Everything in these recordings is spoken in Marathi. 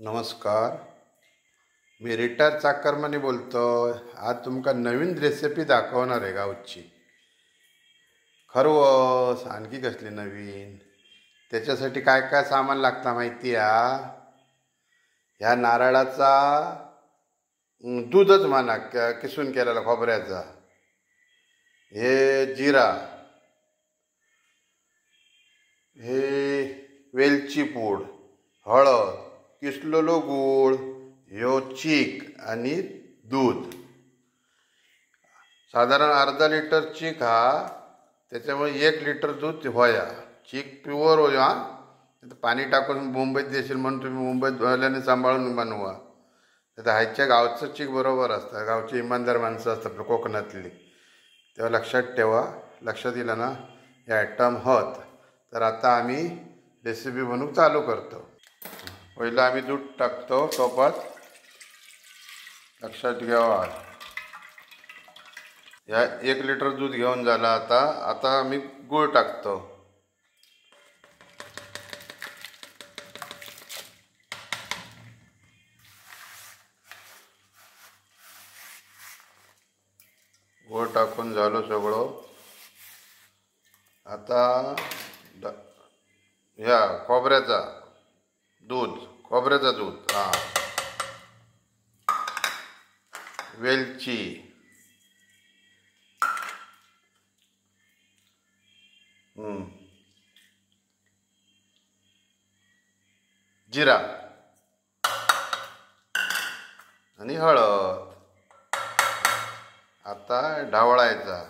नमस्कार, मी रिटायर चाकरमानी बोलतो. आज तुमका नवीन रेसिपी दाखवणार आहे गावची. खरवस आणखी कसली नवीन. त्याच्यासाठी काय काय सामान लागतं माहिती आहे? ह्या नारळाचा दूधच म्हणा, किसून केलेला खोबऱ्याचा, हे जिरा, हे वेलची पूड, हळद, किसलेलो गूळ, ह्यो चीक आणि दूध. साधारण अर्धा लिटर चीक हा, त्याच्यामुळे 1 लिटर दूध व्हाया. चीक प्युअर होया. पाणी टाकून मुंबईत देशील म्हणून तुम्ही मुंबईत वाल्याने सांभाळून बनवा. तर ह्याच्या गावचं चीक बरोबर असतं. गावची इमानदार माणसं असतात आपल्या कोकणातली. तेव्हा लक्षात ठेवा. लक्षात दिलं ना हे आयटम होत. तर आता आम्ही रेसिपी बनवून चालू करतो. पहिलं आम्ही दूध टाकतो टोपात. लक्षात घ्यावा. या 1 लिटर दूध घेऊन झालं. आता आम्ही गूळ टाकतो. गूळ टाकून झालं सगळं. आता ह्या खोबऱ्याचा दूध हा, वेलची, जिरा आणि हळद. आता ढवळायचा.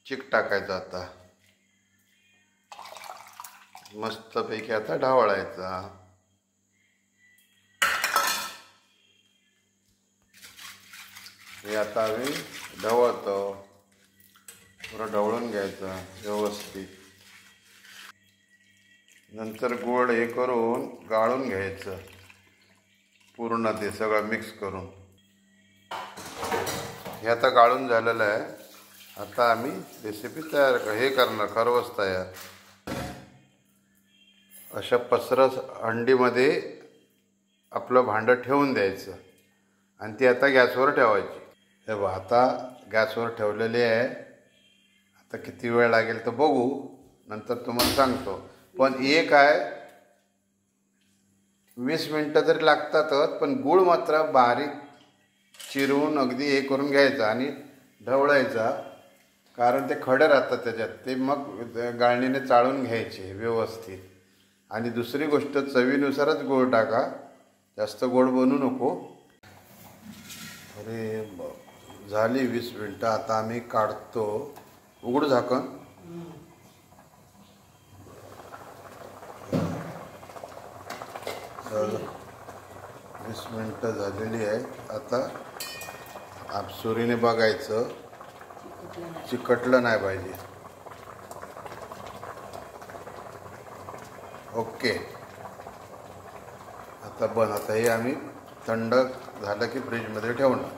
चीक टाकायचा. आता मस्तपैकी आता ढवळायचा. हे आता आम्ही ढवळतो. पुरं ढवळून घ्यायचं व्यवस्थित. नंतर गोड हे करून गाळून घ्यायचं पूर्ण, ते सगळं मिक्स करून. हे आता गाळून झालेलं आहे. आता आम्ही रेसिपी तयार हे करणार, खरवस तयार. अशा पसरस हंडीमध्ये आपलं भांडं ठेवून द्यायचं आणि ती आता गॅसवर ठेवायची. हे बघा, आता गॅसवर ठेवलेली आहे. आता किती वेळ लागेल तर बघू, नंतर तुम्हाला सांगतो. पण एक आहे, 20 मिनटं तरी लागतातच. पण गूळ मात्र बारीक चिरून अगदी हे करून घ्यायचा आणि ढवळायचा. कारण ते खडे राहतात त्याच्यात. ते मग गाळणीने चाळून घ्यायचे व्यवस्थित. आणि दुसरी गोष्ट, चवीनुसारच गोड टाका. जास्त गोड बनवू नको. अरे झाली 20 मिनटं. आता आम्ही काढतो. उघड झाकण. तर 20 मिनटं झालेली आहे. आता आपसुरीने बघायचं, चिकटलं नाही पाहिजे. ओके. आता हे आम्ही थंड झालं की फ्रीजमध्ये ठेवणार.